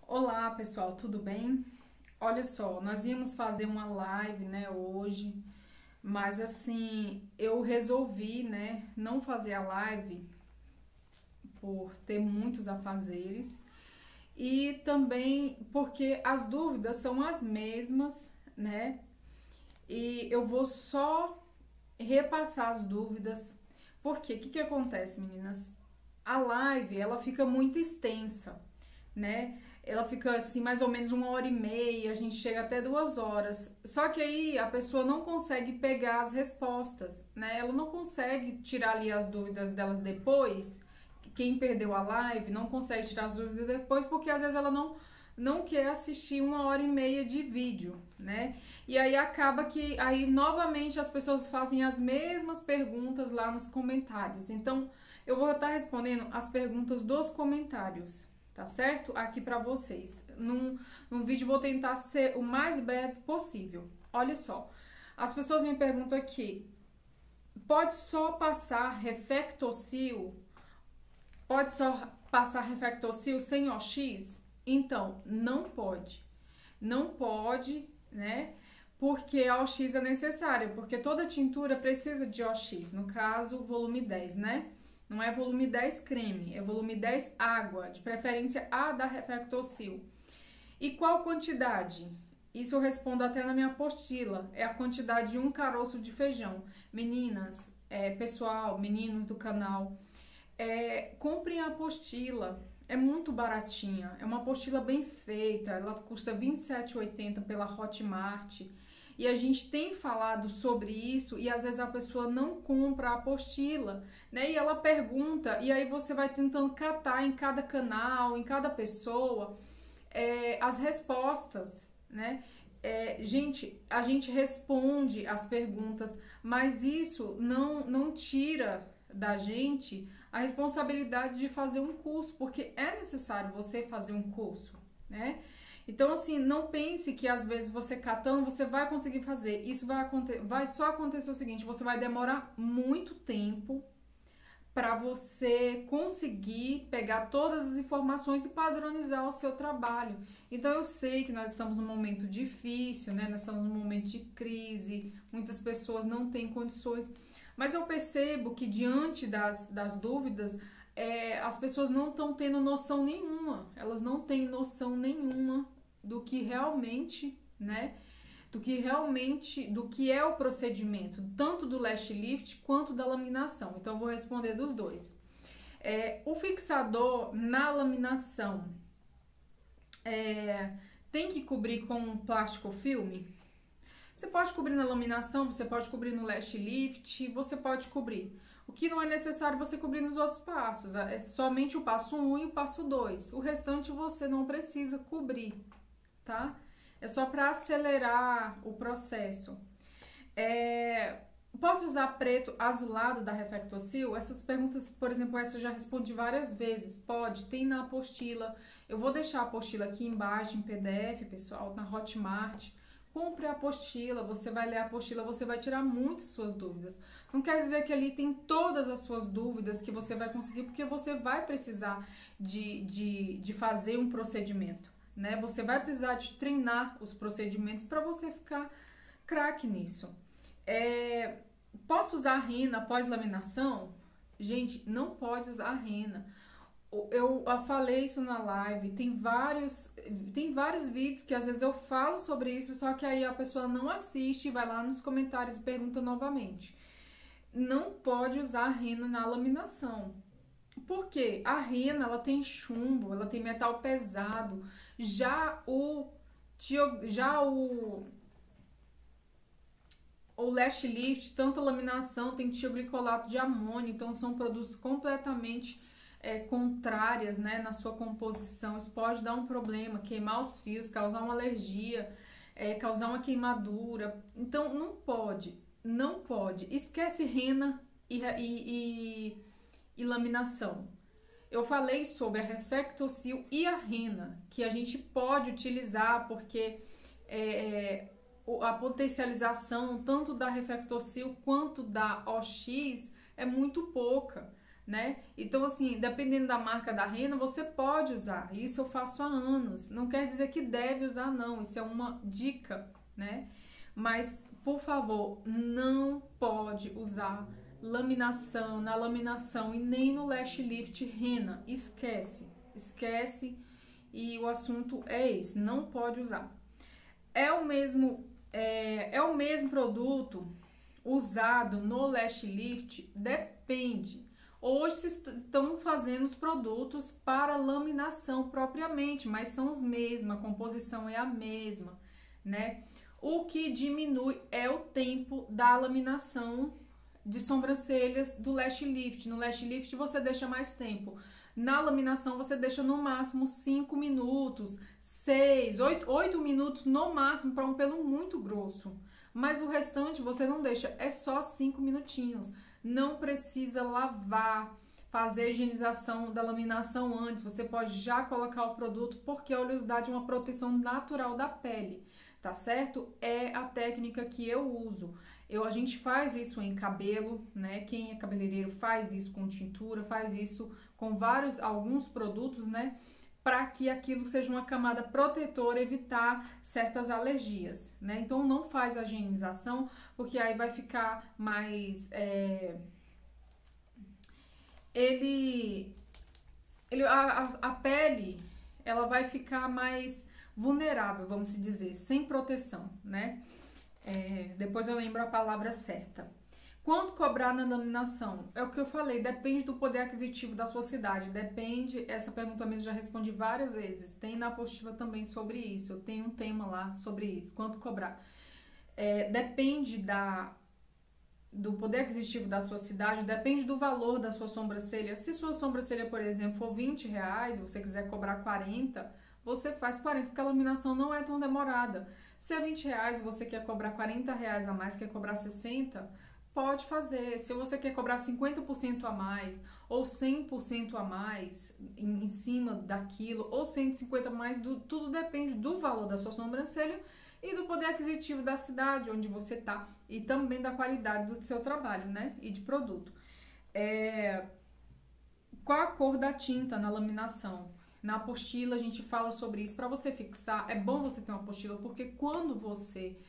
Olá pessoal, tudo bem? Olha só, nós íamos fazer uma live, né, hoje, mas assim, eu resolvi, né, não fazer a live por ter muitos afazeres e também porque as dúvidas são as mesmas, né, e eu vou só repassar as dúvidas, porque o que acontece, meninas? A live, ela fica muito extensa, né? Ela fica assim, mais ou menos 1h30, a gente chega até 2 horas. Só que aí a pessoa não consegue pegar as respostas, né? Ela não consegue tirar ali as dúvidas delas depois. Quem perdeu a live não consegue tirar as dúvidas depois, porque às vezes ela não quer assistir 1h30 de vídeo, né? E aí acaba que aí novamente as pessoas fazem as mesmas perguntas lá nos comentários. Então, eu vou estar respondendo as perguntas dos comentários, tá certo? Aqui pra vocês. Num vídeo vou tentar ser o mais breve possível. Olha só, as pessoas me perguntam aqui, pode só passar Reflectocil? Pode só passar Reflectocil sem OX? Então, não pode. Não pode, né? Porque a OX é necessária, porque toda tintura precisa de OX, no caso, volume 10, né? Não é volume 10 creme, é volume 10 água, de preferência a da Reflectocil. E qual quantidade? Isso eu respondo até na minha apostila, é a quantidade de um caroço de feijão. Meninas, pessoal, meninos do canal, comprem a apostila, é muito baratinha, é uma apostila bem feita, ela custa R$ 27,80 pela Hotmart. E a gente tem falado sobre isso e às vezes a pessoa não compra a apostila, né? E ela pergunta, e aí você vai tentando catar em cada canal, em cada pessoa, as respostas, né? Gente, a gente responde as perguntas, mas isso não tira da gente a responsabilidade de fazer um curso, porque é necessário você fazer um curso, né? Então, assim, não pense que às vezes você catando, você vai conseguir fazer. Isso vai só acontecer o seguinte, você vai demorar muito tempo para você conseguir pegar todas as informações e padronizar o seu trabalho. Então, eu sei que nós estamos num momento difícil, né? Nós estamos num momento de crise, muitas pessoas não têm condições, mas eu percebo que diante das dúvidas, as pessoas não estão tendo noção nenhuma, elas não têm noção nenhuma do que realmente, né, do que é o procedimento, tanto do lash lift quanto da laminação. Então, eu vou responder dos dois. O fixador na laminação tem que cobrir com um plástico filme? Você pode cobrir na laminação, você pode cobrir no lash lift, você pode cobrir. O que não é necessário você cobrir nos outros passos, é somente o passo 1 e o passo 2. O restante você não precisa cobrir, tá? É só para acelerar o processo. Posso usar preto azulado da Reflectocil? Essas perguntas, por exemplo, essa eu já respondi várias vezes. Pode, tem na apostila. Eu vou deixar a apostila aqui embaixo em PDF, pessoal, na Hotmart. Compre a apostila, você vai ler a apostila, você vai tirar muitas suas dúvidas. Não quer dizer que ali tem todas as suas dúvidas que você vai conseguir, porque você vai precisar de fazer um procedimento, né? Você vai precisar de treinar os procedimentos para você ficar craque nisso. Posso usar rena após laminação? Gente, não pode usar rena. Eu falei isso na live, tem vários vídeos que às vezes eu falo sobre isso, só que aí a pessoa não assiste, vai lá nos comentários e pergunta novamente. Não pode usar rena na laminação. Por quê? A rena, ela tem chumbo, ela tem metal pesado. Já o lash lift, tanto a laminação, tem tioglicolato de amônio, então são produtos completamente contrárias, né, na sua composição. Isso pode dar um problema, queimar os fios, causar uma alergia, causar uma queimadura. Então, não pode. Esquece rena e laminação. Eu falei sobre a Reflectocil e a rena, que a gente pode utilizar porque a potencialização tanto da Reflectocil quanto da OX é muito pouca, né? Então, assim, dependendo da marca da rena, você pode usar. Isso eu faço há anos. Não quer dizer que deve usar, não. Isso é uma dica, né? Mas, por favor, não pode usar laminação, na laminação e nem no lash lift rena. Esquece. Esquece. E o assunto é esse. Não pode usar. É o mesmo produto usado no lash lift? Depende. Hoje estão fazendo os produtos para laminação propriamente, mas são os mesmos, a composição é a mesma, né? O que diminui é o tempo da laminação de sobrancelhas do lash lift. No lash lift você deixa mais tempo. Na laminação você deixa no máximo 5 minutos, 6, 8 minutos no máximo para um pelo muito grosso. Mas o restante você não deixa, é só 5 minutinhos. Não precisa lavar, fazer a higienização da laminação antes. Você pode já colocar o produto porque a oleosidade é uma proteção natural da pele, tá certo? É a técnica que eu uso. A gente faz isso em cabelo, né? Quem é cabeleireiro faz isso com tintura, faz isso com alguns produtos, né? Para que aquilo seja uma camada protetora, evitar certas alergias, né? Então não faz a higienização, porque aí vai ficar mais... a pele, ela vai ficar mais vulnerável, vamos dizer, sem proteção, né? Depois eu lembro a palavra certa. Quanto cobrar na laminação? É o que eu falei, depende do poder aquisitivo da sua cidade, depende, essa pergunta mesmo já respondi várias vezes, tem na apostila também sobre isso, eu tenho um tema lá sobre isso, quanto cobrar. Depende do poder aquisitivo da sua cidade, depende do valor da sua sobrancelha. Se sua sobrancelha, por exemplo, for R$20 e você quiser cobrar 40, você faz 40, porque a laminação não é tão demorada. Se é R$20 e você quer cobrar R$40 a mais, quer cobrar 60, pode fazer. Se você quer cobrar 50% a mais ou 100% a mais em cima daquilo, ou 150 a mais, tudo depende do valor da sua sobrancelha e do poder aquisitivo da cidade onde você tá e também da qualidade do seu trabalho, né? E de produto. Qual a cor da tinta na laminação? Na apostila a gente fala sobre isso. Para você fixar, é bom você ter uma apostila, porque quando você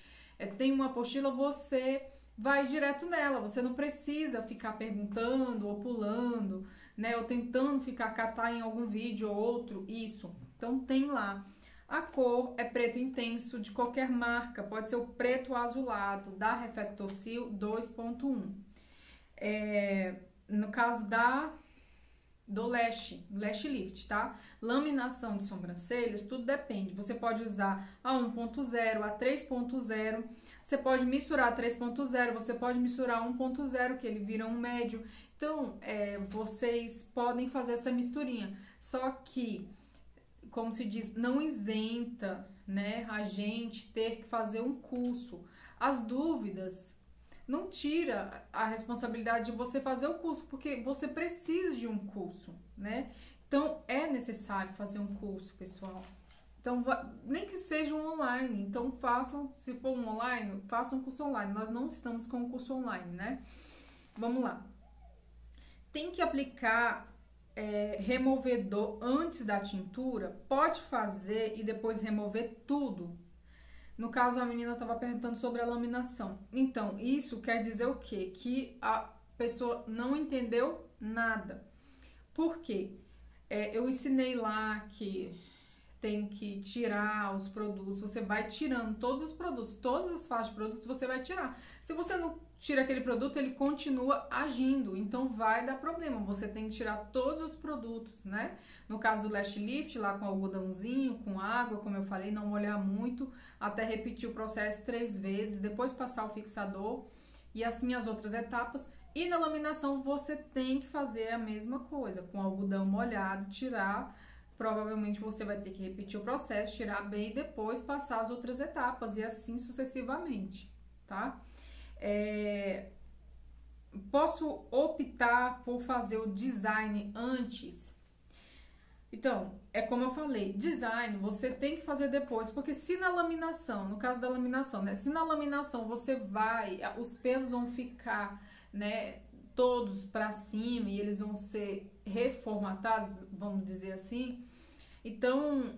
tem uma apostila, você vai direto nela. Você não precisa ficar perguntando ou pulando, né? Ou tentando catar em algum vídeo ou outro. Isso. Então tem lá. A cor é preto intenso de qualquer marca. Pode ser o preto azulado da Reflector-Seal 2.1. No caso do lash lift, tá? Laminação de sobrancelhas, tudo depende. Você pode usar a 1.0, a 3.0, você pode misturar a 3.0, você pode misturar a 1.0, que ele vira um médio. Então, vocês podem fazer essa misturinha. Só que, como se diz, não isenta, né, a gente ter que fazer um curso. As dúvidas não tira a responsabilidade de você fazer o curso, porque você precisa de um curso, né? Então, é necessário fazer um curso, pessoal. Então, nem que seja um online. Então, façam, se for um online, façam um curso online. Nós não estamos com um curso online, né? Vamos lá. Tem que aplicar removedor antes da tintura? Pode fazer e depois remover tudo? No caso, a menina estava perguntando sobre a laminação. Então, isso quer dizer o quê? Que a pessoa não entendeu nada. Por quê? Eu ensinei lá que tem que tirar os produtos. Você vai tirando todos os produtos, todas as fases de produtos você vai tirar. Se você não tira aquele produto, ele continua agindo. Então, vai dar problema. Você tem que tirar todos os produtos, né? No caso do lash lift, lá com algodãozinho, com água, como eu falei, não molhar muito, até repetir o processo 3 vezes, depois passar o fixador e assim as outras etapas. E na laminação você tem que fazer a mesma coisa, com algodão molhado, tirar. Provavelmente você vai ter que repetir o processo, tirar bem e depois passar as outras etapas e assim sucessivamente, tá? Posso optar por fazer o design antes? Então, é como eu falei, design você tem que fazer depois, porque se na laminação, no caso da laminação, né? Se na laminação os pelos vão ficar, né, todos para cima e eles vão ser reformatados, vamos dizer assim. Então,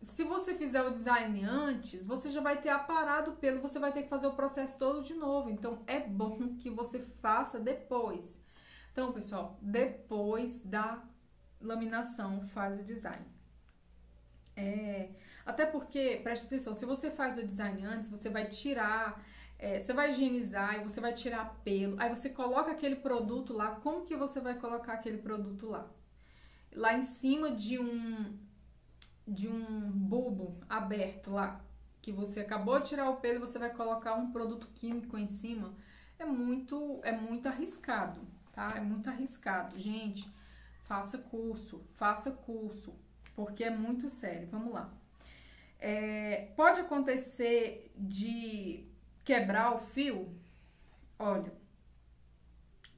se você fizer o design antes, você já vai ter aparado o pelo, você vai ter que fazer o processo todo de novo. Então, é bom que você faça depois. Então, pessoal, depois da laminação, faz o design. Até porque, preste atenção, se você faz o design antes, você vai tirar, você vai higienizar e você vai tirar pelo, aí você coloca aquele produto lá. Como que você vai colocar aquele produto lá? Lá em cima de um bulbo aberto lá, que você acabou de tirar o pelo e você vai colocar um produto químico em cima, é muito arriscado, tá? É muito arriscado. Gente, faça curso, porque é muito sério. Vamos lá. Pode acontecer de quebrar o fio? Olha,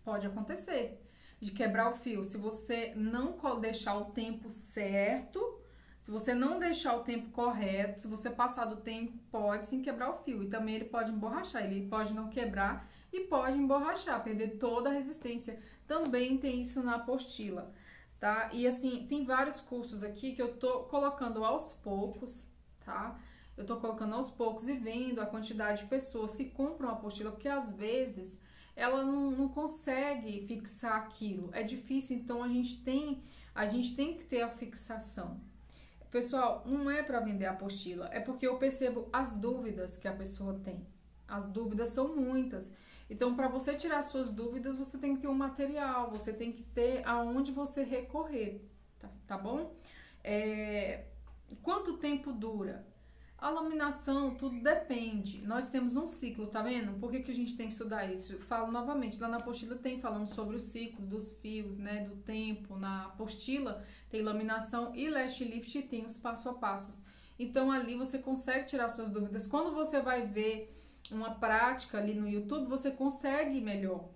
pode acontecer de quebrar o fio se você não deixar o tempo certo. Se você não deixar o tempo correto, se você passar do tempo, pode sim quebrar o fio. E também ele pode emborrachar, ele pode não quebrar e pode emborrachar, perder toda a resistência. Também tem isso na apostila, tá? E assim, tem vários cursos aqui que eu tô colocando aos poucos, tá? Eu tô colocando aos poucos e vendo a quantidade de pessoas que compram a apostila, porque às vezes ela não consegue fixar aquilo. É difícil, então a gente tem que ter a fixação. Pessoal, não é para vender a apostila, é porque eu percebo as dúvidas que a pessoa tem. As dúvidas são muitas. Então, para você tirar suas dúvidas, você tem que ter um material, você tem que ter aonde você recorrer, tá bom? Quanto tempo dura? A laminação, tudo depende. Nós temos um ciclo, tá vendo? Por que a gente tem que estudar isso? Eu falo novamente, lá na apostila tem falando sobre o ciclo dos fios, né, do tempo. Na apostila tem laminação e lash lift tem os passo a passos. Então ali você consegue tirar suas dúvidas. Quando você vai ver uma prática ali no YouTube, você consegue melhor.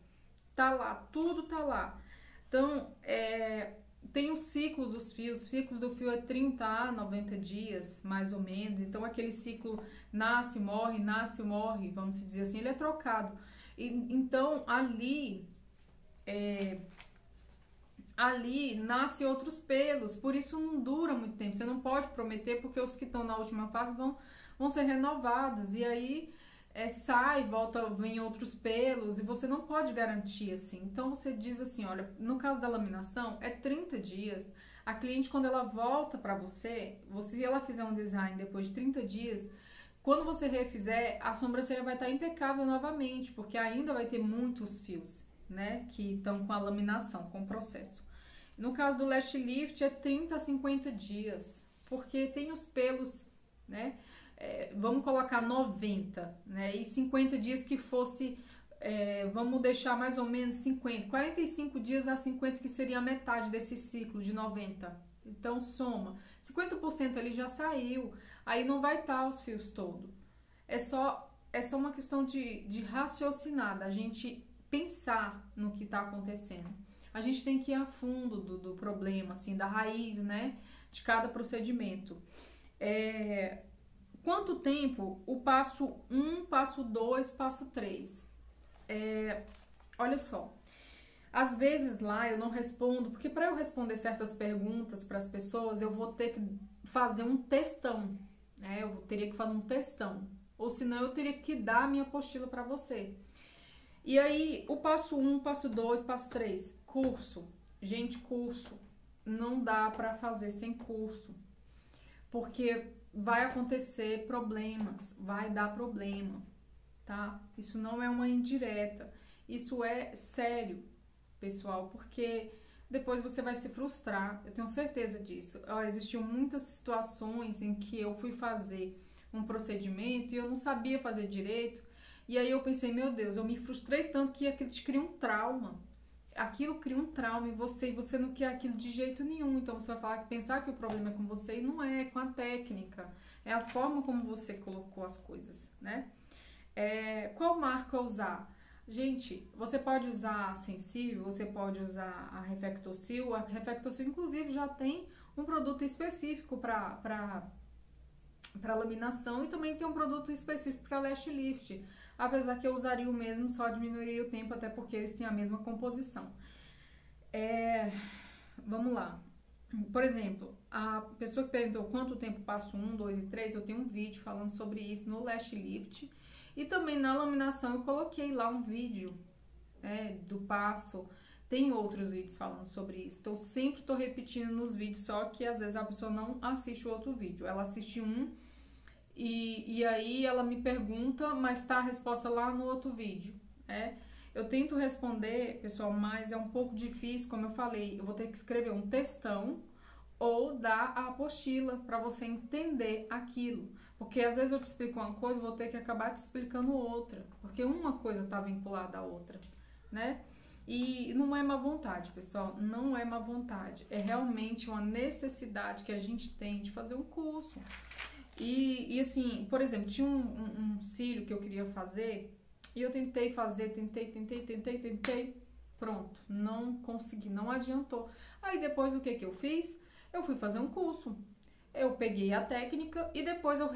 Tá lá, tudo tá lá. Então, tem o ciclo dos fios, o ciclo do fio é 30 a 90 dias, mais ou menos. Então, aquele ciclo nasce, morre, vamos dizer assim, ele é trocado. Então, ali nasce outros pelos, por isso não dura muito tempo. Você não pode prometer, porque os que estão na última fase vão ser renovados. E aí sai, volta, vem outros pelos, e você não pode garantir assim. Então você diz assim, olha, no caso da laminação é 30 dias. A cliente, quando ela volta para você, se ela fizer um design depois de 30 dias, quando você refizer, a sobrancelha vai estar impecável novamente, porque ainda vai ter muitos fios, né, que estão com a laminação, com o processo. No caso do lash lift é 30 a 50 dias, porque tem os pelos, né? Vamos colocar 90, né? E 50 dias que fosse, vamos deixar mais ou menos 50, 45 dias a 50, que seria a metade desse ciclo de 90. Então soma, 50% ali já saiu, aí não vai estar os fios todos. É só uma questão de raciocinar, da gente pensar no que está acontecendo. A gente tem que ir a fundo do problema, assim, da raiz, né? De cada procedimento. Quanto tempo? O passo 1, passo 2, passo 3. Olha só, às vezes lá eu não respondo, porque para eu responder certas perguntas para as pessoas, eu vou ter que fazer um textão, né? Eu teria que fazer um textão, ou senão eu teria que dar a minha apostila para você. E aí, o passo 1, passo 2, passo 3, curso. Gente, curso não dá para fazer sem curso, porque vai acontecer problemas, vai dar problema, tá? Isso não é uma indireta, isso é sério, pessoal, porque depois você vai se frustrar, eu tenho certeza disso. Existiam muitas situações em que eu fui fazer um procedimento e eu não sabia fazer direito, e aí eu pensei, meu Deus, eu me frustrei tanto que aquilo te cria um trauma. Aquilo cria um trauma em você e você não quer aquilo de jeito nenhum. Então você vai pensar que o problema é com você e não é com a técnica. É a forma como você colocou as coisas, né? Qual marca usar? Gente, você pode usar a Sensível, você pode usar a Reflectocil. A Reflectocil, inclusive, já tem um produto específico para para laminação, e também tem um produto específico para lash lift, apesar que eu usaria o mesmo, só diminuiria o tempo, até porque eles têm a mesma composição. Vamos lá. Por exemplo, a pessoa que perguntou quanto tempo passo 1, 2 e 3, eu tenho um vídeo falando sobre isso no lash lift, e também na laminação eu coloquei lá um vídeo do passo. Tem outros vídeos falando sobre isso, então sempre tô repetindo nos vídeos, só que às vezes a pessoa não assiste o outro vídeo, ela assiste um e aí ela me pergunta, mas tá a resposta lá no outro vídeo, Eu tento responder, pessoal, mas é um pouco difícil, como eu falei, eu vou ter que escrever um textão ou dar a apostila para você entender aquilo, porque às vezes eu te explico uma coisa, vou ter que acabar te explicando outra, porque uma coisa tá vinculada à outra, né? E não é má vontade, pessoal, não é má vontade, é realmente uma necessidade que a gente tem de fazer um curso. E assim, por exemplo, tinha um cílio que eu queria fazer e eu tentei fazer, tentei, pronto, não consegui, não adiantou. Aí depois o que eu fiz? Eu fui fazer um curso, eu peguei a técnica e depois eu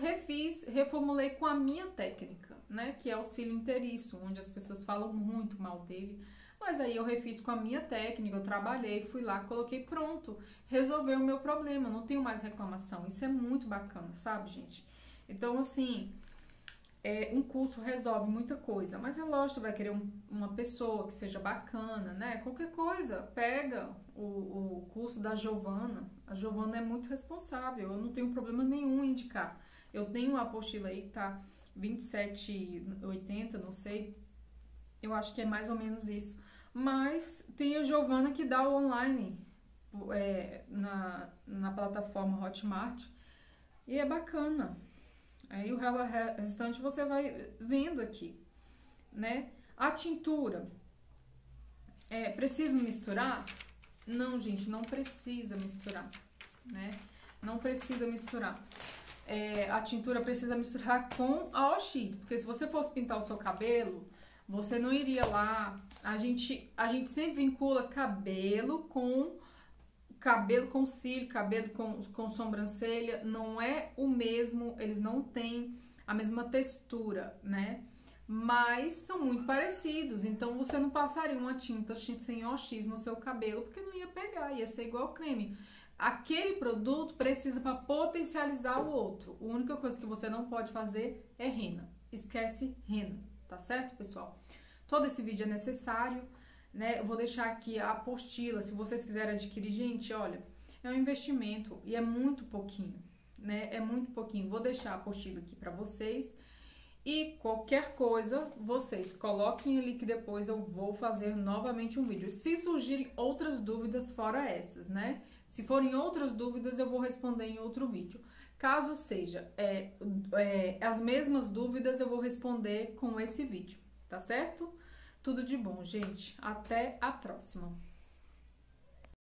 reformulei com a minha técnica, né, que é o cílio inteiriço, onde as pessoas falam muito mal dele. Mas aí eu refiz com a minha técnica, eu trabalhei, fui lá, coloquei, pronto, resolveu o meu problema, não tenho mais reclamação. Isso é muito bacana, sabe, gente? Então, assim, um curso resolve muita coisa, mas é lógico, você vai querer uma pessoa que seja bacana, né? Qualquer coisa, pega o curso da Giovana. A Giovana é muito responsável, eu não tenho problema nenhum em indicar. Eu tenho uma apostila aí que tá R$27,80, não sei, eu acho que é mais ou menos isso. Mas tem a Giovana que dá o online na plataforma Hotmart e é bacana. Aí o restante você vai vendo aqui, né? A tintura, preciso misturar? Não, gente, não precisa misturar, né? Não precisa misturar. A tintura precisa misturar com a OX, porque se você fosse pintar o seu cabelo, você não iria lá. A gente sempre vincula cabelo com cílio, cabelo com sobrancelha. Não é o mesmo, eles não têm a mesma textura, né? Mas são muito parecidos. Então você não passaria uma tinta sem OX no seu cabelo, porque não ia pegar, ia ser igual creme. Aquele produto precisa para potencializar o outro. A única coisa que você não pode fazer é rena. Esquece rena. Tá certo, pessoal? Todo esse vídeo é necessário, né? Eu vou deixar aqui a apostila, se vocês quiserem adquirir, gente, olha, é um investimento e é muito pouquinho, né? É muito pouquinho. Vou deixar a apostila aqui para vocês e qualquer coisa, vocês coloquem ali que depois eu vou fazer novamente um vídeo. Se surgirem outras dúvidas fora essas, né? Se forem outras dúvidas, eu vou responder em outro vídeo. Caso seja as mesmas dúvidas, eu vou responder com esse vídeo, tá certo? Tudo de bom, gente. Até a próxima!